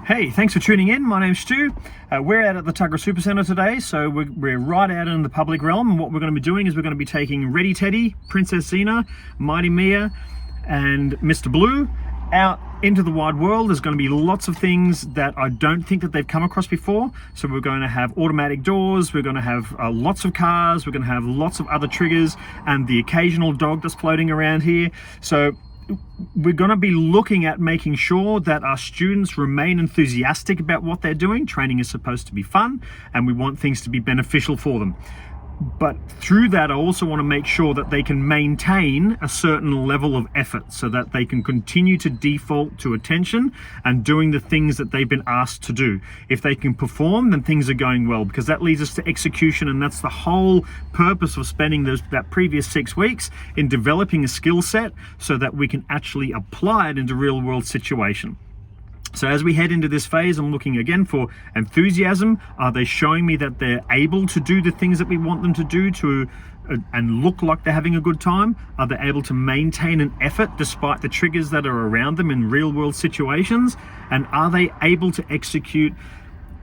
Hey, thanks for tuning in. My name's Stu. We're out at the Tuggerah Supercentre today, so we're right out in the public realm. And what we're going to be doing is we're going to be taking Ready Teddy, Princess Xena, Mighty Mia, and Mr. Blue out into the wide world. There's going to be lots of things that I don't think that they've come across before. So we're going to have automatic doors, we're going to have lots of cars, we're going to have lots of other triggers, and the occasional dog that's floating around here. So we're going to be looking at making sure that our students remain enthusiastic about what they're doing. Training is supposed to be fun, and we want things to be beneficial for them. But through that, I also want to make sure that they can maintain a certain level of effort so that they can continue to default to attention and doing the things that they've been asked to do. If they can perform, then things are going well, because that leads us to execution, and that's the whole purpose of spending that previous 6 weeks in developing a skill set so that we can actually apply it into real world situation. So as we head into this phase, I'm looking again for enthusiasm. Are they showing me that they're able to do the things that we want them to do and look like they're having a good time? Are they able to maintain an effort despite the triggers that are around them in real world situations? And are they able to execute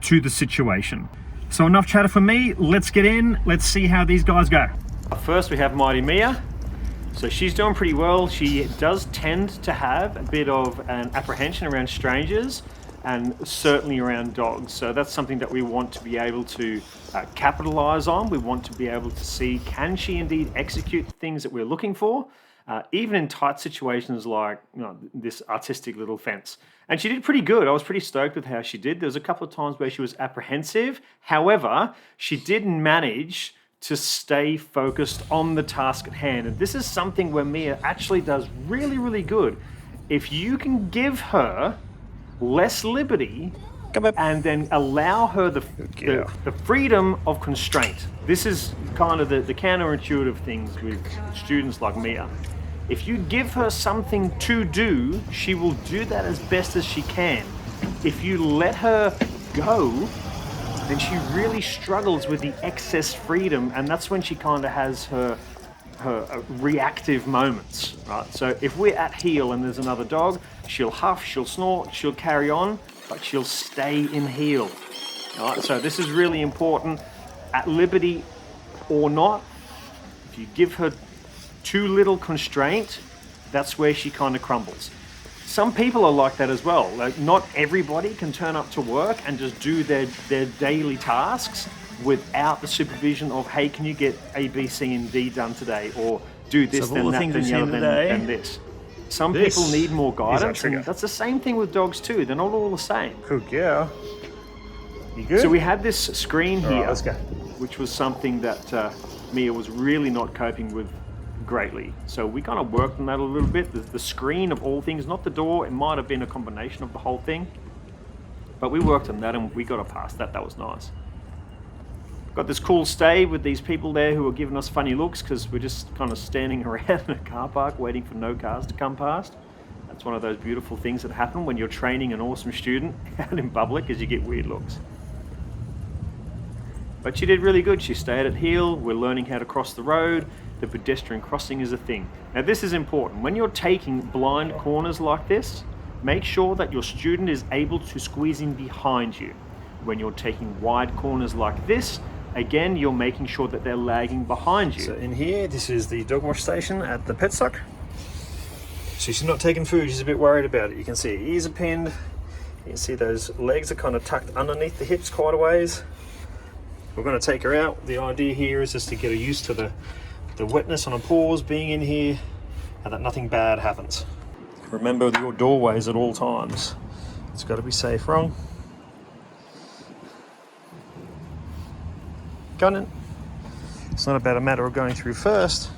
to the situation? So enough chatter from me. Let's get in. Let's see how these guys go. First we have Mighty Mia. So she's doing pretty well. She does tend to have a bit of an apprehension around strangers and certainly around dogs. So that's something that we want to be able to capitalize on. We want to be able to see, can she indeed execute the things that we're looking for, even in tight situations like this artistic little fence. And she did pretty good. I was pretty stoked with how she did. There was a couple of times where she was apprehensive. However, she did manage to stay focused on the task at hand. And this is something where Mia actually does really, really good. If you can give her less liberty and then allow her the freedom of constraint. This is kind of the counterintuitive things with students like Mia. If you give her something to do, she will do that as best as she can. If you let her go, then she really struggles with the excess freedom, and that's when she kind of has her reactive moments, right? So if we're at heel and there's another dog, she'll huff, she'll snort, she'll carry on, but she'll stay in heel. All right? So this is really important. At liberty or not, if you give her too little constraint, that's where she kind of crumbles. Some people are like that as well. Like, not everybody can turn up to work and just do their daily tasks without the supervision of, hey, can you get A, B, C, and D done today? Or do this, then that, then the other, then this. Some people need more guidance, and that's the same thing with dogs too. They're not all the same. Good girl. You good? So we had this screen here, right, let's go. which was something that Mia was really not coping with greatly. So we kind of worked on that a little bit. The screen of all things, not the door. It might have been a combination of the whole thing, but we worked on that and we got it past that. That was nice. Got this cool stay with these people there who are giving us funny looks because we're just kind of standing around in a car park waiting for no cars to come past. That's one of those beautiful things that happen when you're training an awesome student out in public, is you get weird looks. But she did really good. She stayed at heel. We're learning how to cross the road. The pedestrian crossing is a thing. Now this is important. When you're taking blind corners like this, make sure that your student is able to squeeze in behind you. When you're taking wide corners like this, again, you're making sure that they're lagging behind you. So in here, this is the dog wash station at the pet stock. So she's not taking food, she's a bit worried about it. You can see her ears are pinned. You can see those legs are kind of tucked underneath the hips quite a ways. We're going to take her out. The idea here is just to get her used to the wetness on her paws being in here, and that nothing bad happens. Remember your doorways at all times. It's got to be safe. Wrong. Gun it. It's not about a matter of going through first.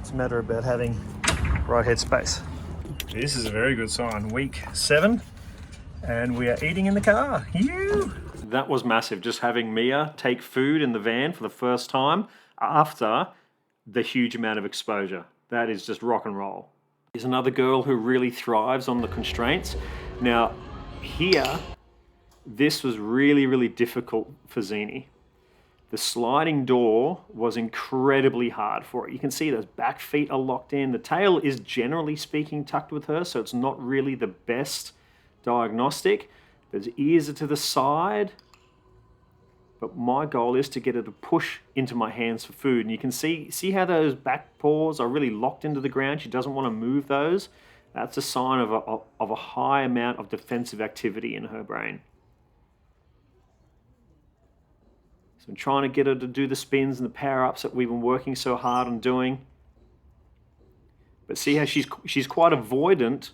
It's a matter about having right head space. This is a very good sign. Week 7, and we are eating in the car. That was massive. Just having Mia take food in the van for the first time after the huge amount of exposure. That is just rock and roll. There's another girl who really thrives on the constraints. Now here, this was really, really difficult for Xena. The sliding door was incredibly hard for it. You can see those back feet are locked in. The tail is generally speaking tucked with her, so it's not really the best diagnostic. Those ears are to the side. But my goal is to get her to push into my hands for food. And you can see how those back paws are really locked into the ground. She doesn't want to move those. That's a sign of a high amount of defensive activity in her brain. So I'm trying to get her to do the spins and the power-ups that we've been working so hard on doing. But see how she's quite avoidant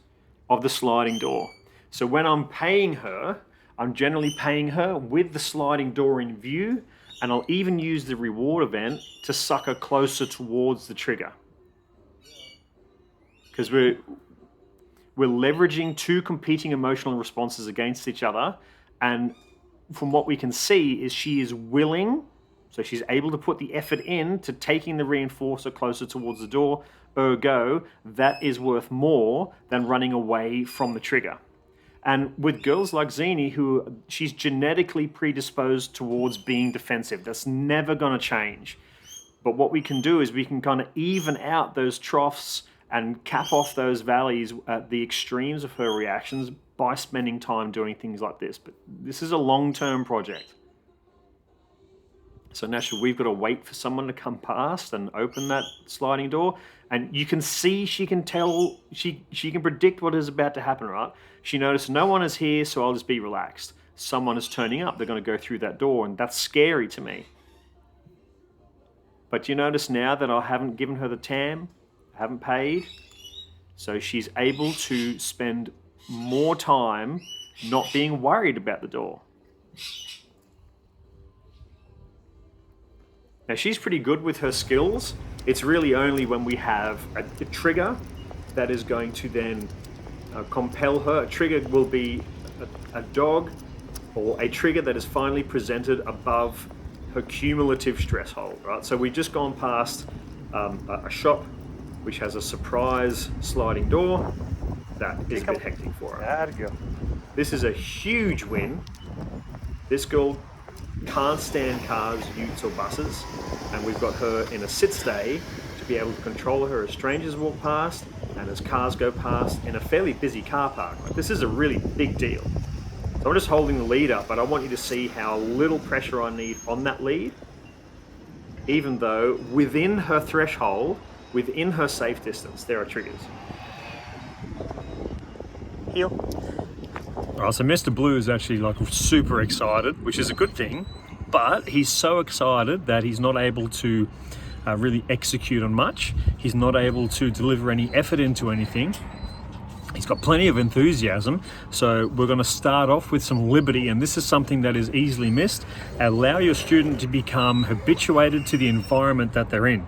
of the sliding door. So when I'm paying her, I'm generally paying her with the sliding door in view, and I'll even use the reward event to suck her closer towards the trigger. Because we're leveraging two competing emotional responses against each other, and from what we can see is she is willing, so she's able to put the effort in to taking the reinforcer closer towards the door, ergo, that is worth more than running away from the trigger. And with girls like Xena, who she's genetically predisposed towards being defensive. That's never going to change. But what we can do is we can kind of even out those troughs and cap off those valleys at the extremes of her reactions by spending time doing things like this. But this is a long-term project. So naturally, we've got to wait for someone to come past and open that sliding door. And you can see, she can tell, she can predict what is about to happen, right? She noticed no one is here, so I'll just be relaxed. Someone is turning up, they're going to go through that door, and that's scary to me. But you notice now that I haven't given her the TAM, haven't paid, so she's able to spend more time not being worried about the door. Now she's pretty good with her skills. It's really only when we have a trigger that is going to then compel her. A trigger will be a dog or a trigger that is finally presented above her cumulative stresshold, right? So we've just gone past a shop which has a surprise sliding door. That is a bit hectic for her. This is a huge win. This girl can't stand cars, utes or buses, and we've got her in a sit stay to be able to control her as strangers walk past and as cars go past in a fairly busy car park. Like, this is a really big deal. So I'm just holding the lead up, but I want you to see how little pressure I need on that lead, even though within her threshold, within her safe distance, there are triggers. Heel. Alright, so Mr. Blue is actually like super excited, which is a good thing, but he's so excited that he's not able to really execute on much. He's not able to deliver any effort into anything. He's got plenty of enthusiasm, so we're going to start off with some liberty, and this is something that is easily missed. Allow your student to become habituated to the environment that they're in.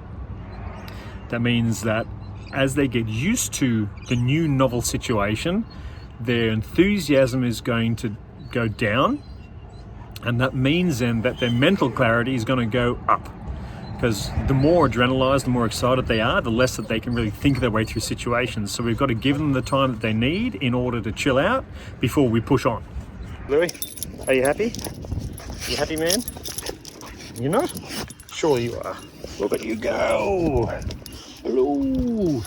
That means that as they get used to the new novel situation, their enthusiasm is going to go down, and that means then that their mental clarity is going to go up, because the more adrenalized, the more excited they are, the less that they can really think their way through situations. So we've got to give them the time that they need in order to chill out before we push on. Louis, are you happy? You happy, man? You're not? Sure you are. Look at you go. Hello.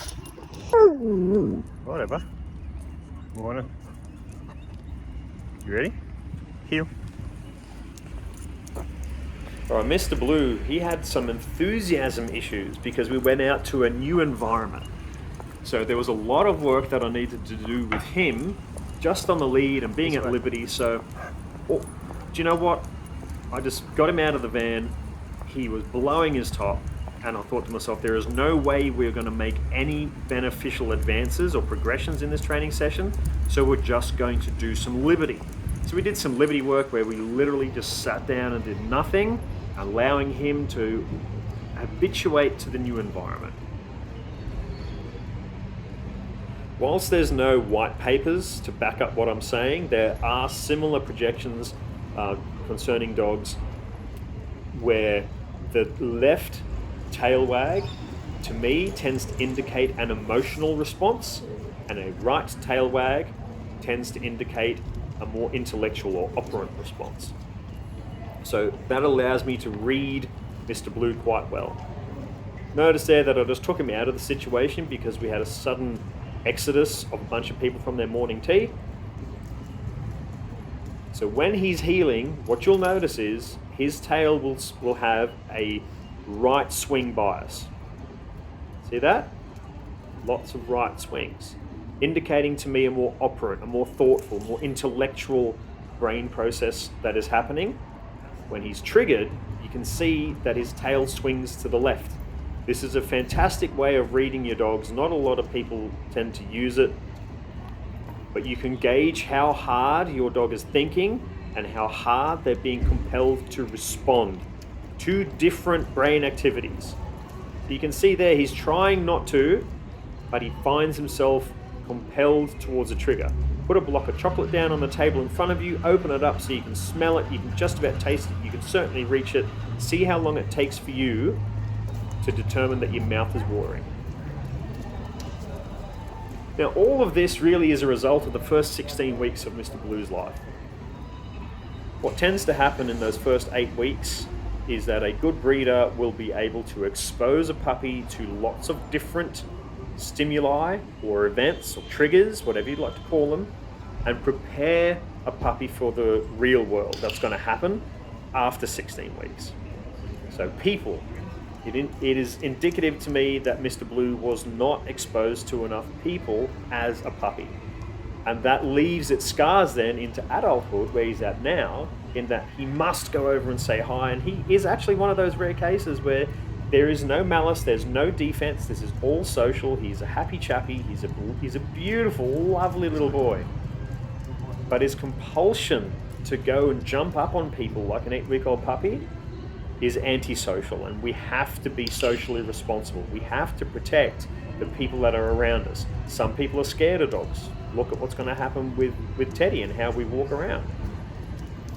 Whatever. Morning. You ready? Heel. All right, Mr. Blue, he had some enthusiasm issues because we went out to a new environment. So there was a lot of work that I needed to do with him, just on the lead and being at liberty. So, do you know what? I just got him out of the van. He was blowing his top. And I thought to myself, there is no way we're going to make any beneficial advances or progressions in this training session, so we're just going to do some liberty. So we did some liberty work where we literally just sat down and did nothing, allowing him to habituate to the new environment. Whilst there's no white papers to back up what I'm saying, there are similar projections concerning dogs where the left tail wag, to me, tends to indicate an emotional response, and a right tail wag tends to indicate a more intellectual or operant response. So that allows me to read Mr. Blue quite well. Notice there that I just took him out of the situation because we had a sudden exodus of a bunch of people from their morning tea. So when he's healing, what you'll notice is his tail will have a right swing bias. See that? Lots of right swings, indicating to me a more operant, a more thoughtful, more intellectual brain process that is happening. When he's triggered, you can see that his tail swings to the left. This is a fantastic way of reading your dogs. Not a lot of people tend to use it, but you can gauge how hard your dog is thinking and how hard they're being compelled to respond. Two different brain activities. So you can see there he's trying not to, but he finds himself compelled towards a trigger. Put a block of chocolate down on the table in front of you, open it up so you can smell it, you can just about taste it, you can certainly reach it. See how long it takes for you to determine that your mouth is watering. Now all of this really is a result of the first 16 weeks of Mr. Blue's life. What tends to happen in those first 8 weeks is that a good breeder will be able to expose a puppy to lots of different stimuli or events or triggers, whatever you'd like to call them, and prepare a puppy for the real world that's going to happen after 16 weeks. So people, it is indicative to me that Mr. Blue was not exposed to enough people as a puppy. And that leaves its scars then into adulthood, where he's at now, in that he must go over and say hi. And he is actually one of those rare cases where there is no malice, there's no defense, this is all social. He's a happy chappy, he's a beautiful, lovely little boy. But his compulsion to go and jump up on people like an 8-week-old puppy is antisocial, and we have to be socially responsible. We have to protect the people that are around us. Some people are scared of dogs. Look at what's going to happen with Teddy and how we walk around.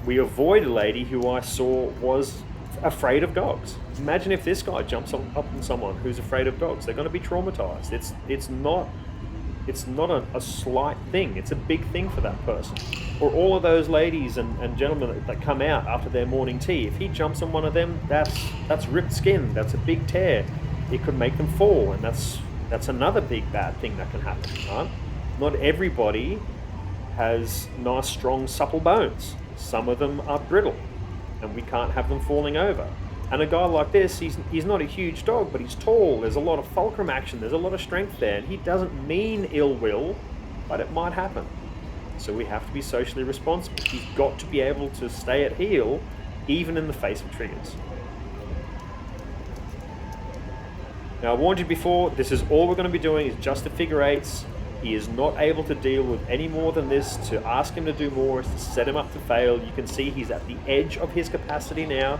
We avoid a lady who I saw was afraid of dogs. Imagine if this guy jumps up on someone who's afraid of dogs. They're going to be traumatized. It's not a slight thing. It's a big thing for that person. Or all of those ladies and gentlemen that come out after their morning tea. If he jumps on one of them, that's ripped skin. That's a big tear. It could make them fall, and that's another big bad thing that can happen. Right? Not everybody has nice, strong, supple bones. Some of them are brittle, and we can't have them falling over. And a guy like this, he's not a huge dog, but he's tall. There's a lot of fulcrum action. There's a lot of strength there. And he doesn't mean ill will, but it might happen. So we have to be socially responsible. He's got to be able to stay at heel, even in the face of triggers. Now, I warned you before, this is all we're going to be doing, is just the figure eights. He is not able to deal with any more than this. To ask him to do more is to set him up to fail. You can see he's at the edge of his capacity now.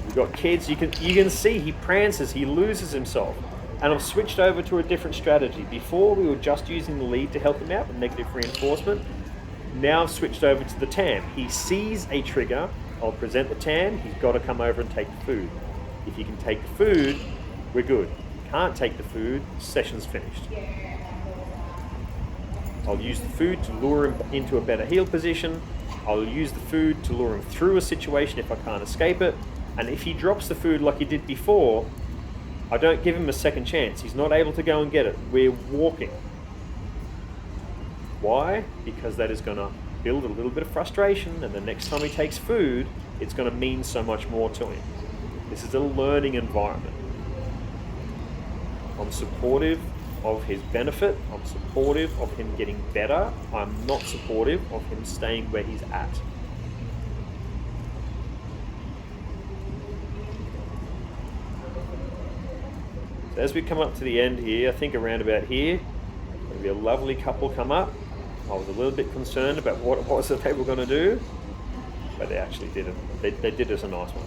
We've got kids, you can see he prances, he loses himself. And I've switched over to a different strategy. Before we were just using the lead to help him out with negative reinforcement. Now I've switched over to the TAM. He sees a trigger, I'll present the TAM, he's got to come over and take the food. If you can take the food, we're good. Can't take the food, session's finished. I'll use the food to lure him into a better heel position. I'll use the food to lure him through a situation if I can't escape it. And if he drops the food like he did before, I don't give him a second chance. He's not able to go and get it. We're walking. Why? Because that is going to build a little bit of frustration, and the next time he takes food, it's going to mean so much more to him. This is a learning environment. I'm supportive of his benefit. I'm supportive of him getting better. I'm not supportive of him staying where he's at. So as we come up to the end here, I think around about here, there's going to be a lovely couple come up. I was a little bit concerned about what it was that they were going to do, but they actually did it. They did us a nice one.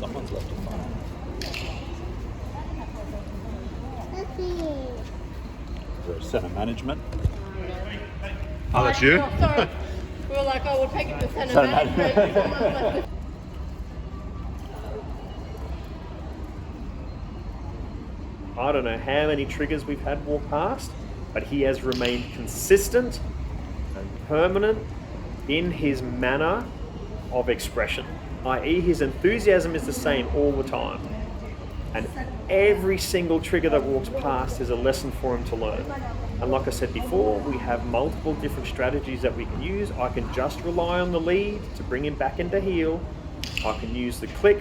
Someone's left a phone. Is there a centre management? Oh, that's you? Oh, sorry. We were like, oh, we'll take it to centre management. I don't know how many triggers we've had walk past, but he has remained consistent and permanent in his manner of expression, i.e. his enthusiasm is the same all the time. And every single trigger that walks past is a lesson for him to learn. And like I said before, we have multiple different strategies that we can use. I can just rely on the lead to bring him back into heel. I can use the click,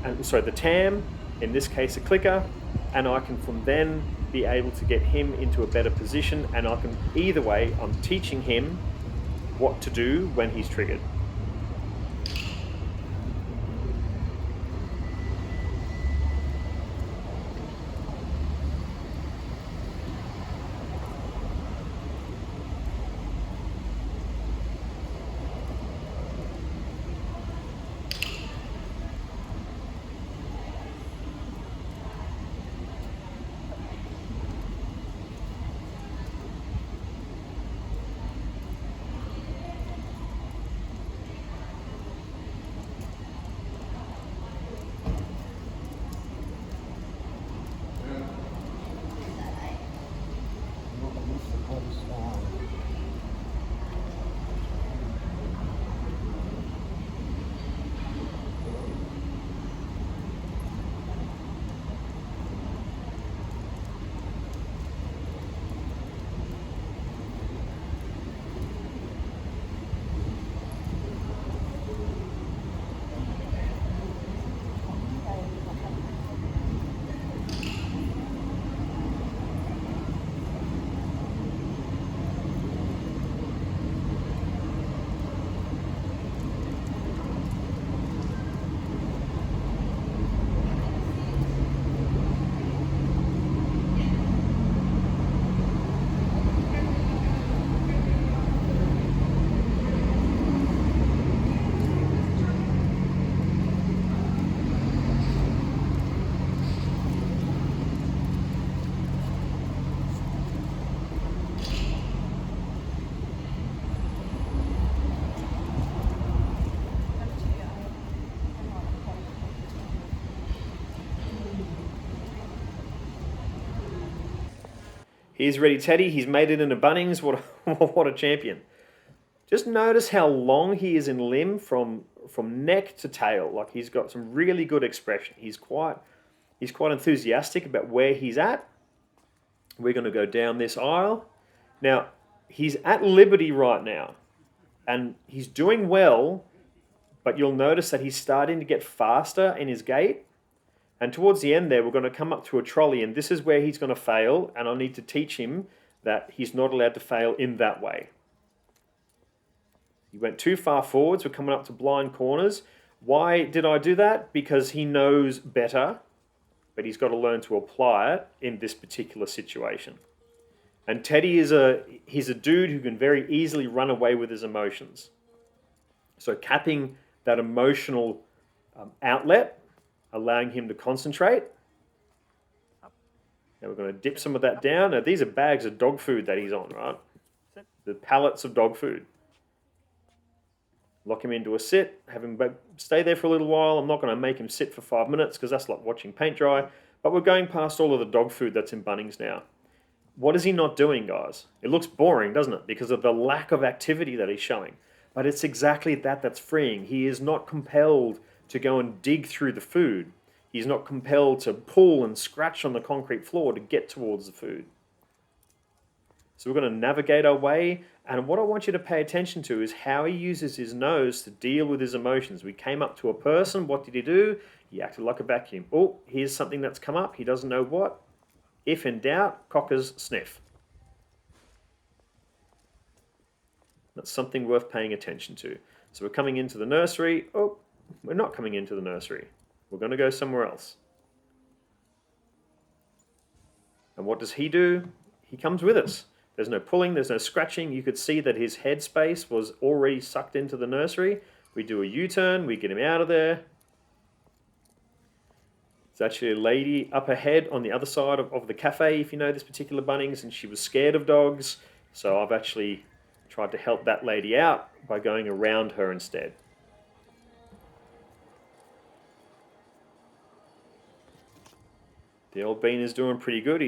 the tam, in this case a clicker, and I can from then be able to get him into a better position, and I can, either way, I'm teaching him what to do when he's triggered. Here's Ready Teddy. He's made it into Bunnings. What a champion. Just notice how long he is in limb from neck to tail. Like, he's got some really good expression. He's quite enthusiastic about where he's at. We're going to go down this aisle. Now, he's at liberty right now, and he's doing well, but you'll notice that he's starting to get faster in his gait. And towards the end there, we're going to come up to a trolley, and this is where he's going to fail, and I need to teach him that he's not allowed to fail in that way. He went too far forwards. We're coming up to blind corners. Why did I do that? Because he knows better, but he's got to learn to apply it in this particular situation. And Teddy he's a dude who can very easily run away with his emotions. So capping that emotional outlet, allowing him to concentrate. Now we're going to dip some of that down. Now these are bags of dog food that he's on, right? The pallets of dog food. Lock him into a sit, have him stay there for a little while. I'm not going to make him sit for 5 minutes because that's like watching paint dry. But we're going past all of the dog food that's in Bunnings now. What is he not doing, guys? It looks boring, doesn't it? Because of the lack of activity that he's showing. But it's exactly that's freeing. He is not compelled to go and dig through the food. He's not compelled to pull and scratch on the concrete floor to get towards the food. So we're going to navigate our way, and what I want you to pay attention to is how he uses his nose to deal with his emotions. We came up to a person, what did he do? He acted like a vacuum. Oh, here's something that's come up, he doesn't know what. If in doubt, cockers sniff. That's something worth paying attention to. So we're coming into the nursery. Oh, we're not coming into the nursery. We're going to go somewhere else. And what does he do? He comes with us. There's no pulling, there's no scratching. You could see that his head space was already sucked into the nursery. We do a U-turn, we get him out of there. There's actually a lady up ahead on the other side of the cafe, if you know this particular Bunnings, and she was scared of dogs. So I've actually tried to help that lady out by going around her instead. The old bean is doing pretty good.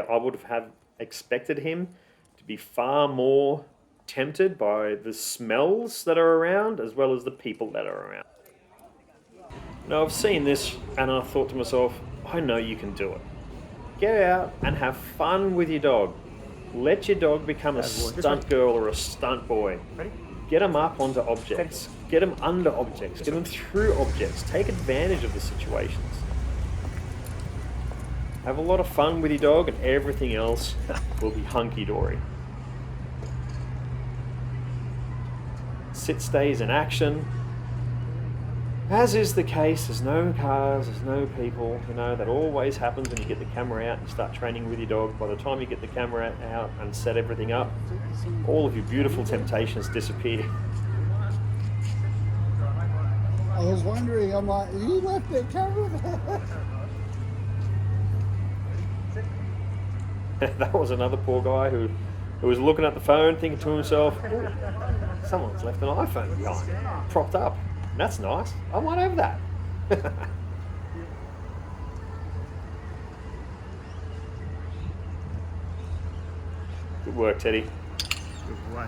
I would have had expected him to be far more tempted by the smells that are around as well as the people that are around. Now I've seen this and I thought to myself, I know you can do it. Get out and have fun with your dog. Let your dog become a stunt girl or a stunt boy. Get them up onto objects. Get them under objects. Get them through objects. Take advantage of the situations. Have a lot of fun with your dog and everything else will be hunky-dory. Sit stays in action. As is the case, there's no cars, there's no people, you know, that always happens when you get the camera out and you start training with your dog. By the time you get the camera out and set everything up, all of your beautiful temptations disappear. I was wondering, I'm like, you left that camera? That was another poor guy who was looking at the phone thinking to himself, someone's left an iPhone behind, propped up. That's nice. I might have that. Good work, Teddy. Good boy.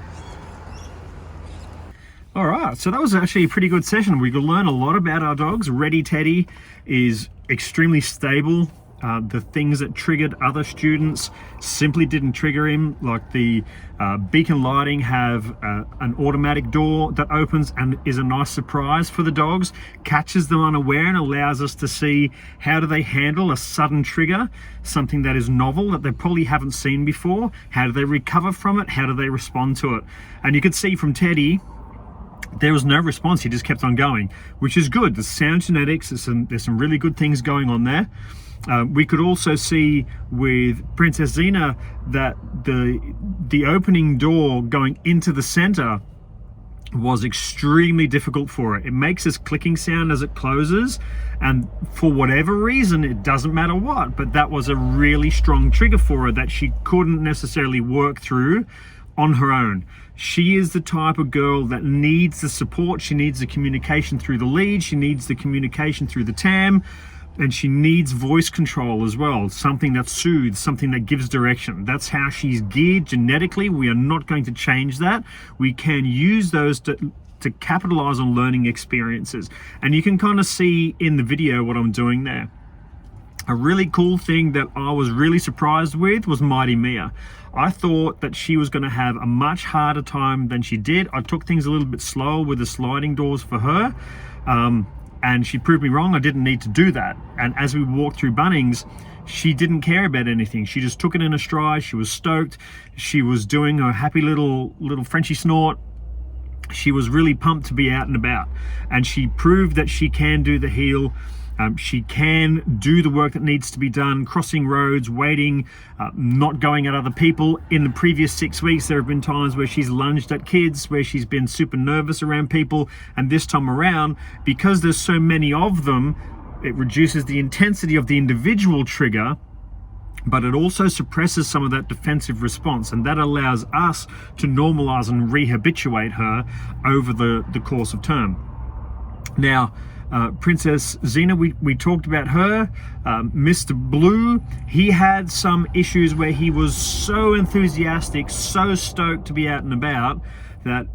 All right, so that was actually a pretty good session. We could learn a lot about our dogs. Ready Teddy is extremely stable. The things that triggered other students simply didn't trigger him, like the beacon lighting have an automatic door that opens and is a nice surprise for the dogs, catches them unaware and allows us to see how do they handle a sudden trigger, something that is novel that they probably haven't seen before. How do they recover from it? How do they respond to it? And you could see from Teddy, there was no response. He just kept on going, which is good. The sound genetics, there's some really good things going on there. We could also see with Princess Xena that the opening door going into the center was extremely difficult for it. It makes this clicking sound as it closes, and for whatever reason, it doesn't matter what, but that was a really strong trigger for her that she couldn't necessarily work through on her own. She is the type of girl that needs the support. She needs the communication through the lead. She needs the communication through the TAM. And she needs voice control as well, something that soothes, something that gives direction. That's how she's geared genetically. We are not going to change that. We can use those to capitalize on learning experiences. And you can kind of see in the video what I'm doing there. A really cool thing that I was really surprised with was Mighty Mia. I thought that she was going to have a much harder time than she did. I took things a little bit slower with the sliding doors for her. And she proved me wrong. I didn't need to do that. And as we walked through Bunnings, she didn't care about anything. She just took it in a stride. She was stoked. She was doing her happy little Frenchy snort. She was really pumped to be out and about. And she proved that she can do the heel. She can do the work that needs to be done, crossing roads, waiting, not going at other people. In the previous 6 weeks, there have been times where she's lunged at kids, where she's been super nervous around people. And this time around, because there's so many of them, it reduces the intensity of the individual trigger, but it also suppresses some of that defensive response. And that allows us to normalize and rehabituate her over the course of term. Now, Princess Xena, we talked about her. Mr. Blue, he had some issues where he was so enthusiastic, so stoked to be out and about, that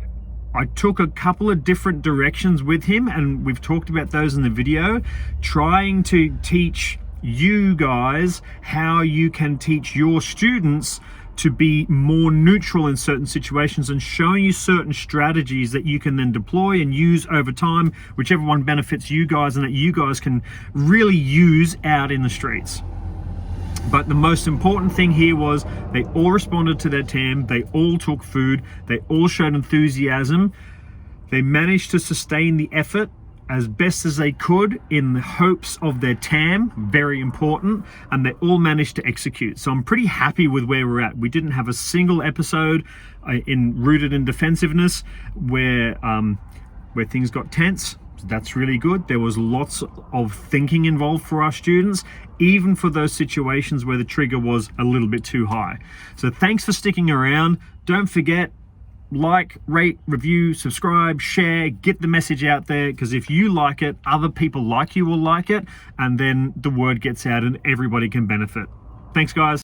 I took a couple of different directions with him, and we've talked about those in the video, trying to teach you guys how you can teach your students to be more neutral in certain situations, and showing you certain strategies that you can then deploy and use over time, whichever one benefits you guys and that you guys can really use out in the streets. But the most important thing here was they all responded to their TAM, they all took food, they all showed enthusiasm, they managed to sustain the effort as best as they could in the hopes of their TAM, very important, and they all managed to execute. So I'm pretty happy with where we're at. We didn't have a single episode rooted in defensiveness where things got tense. That's really good. There was lots of thinking involved for our students, even for those situations where the trigger was a little bit too high. So thanks for sticking around. Don't forget, like, rate, review, subscribe, share, get the message out there, because if you like it, other people like you will like it, and then the word gets out and everybody can benefit. Thanks, guys.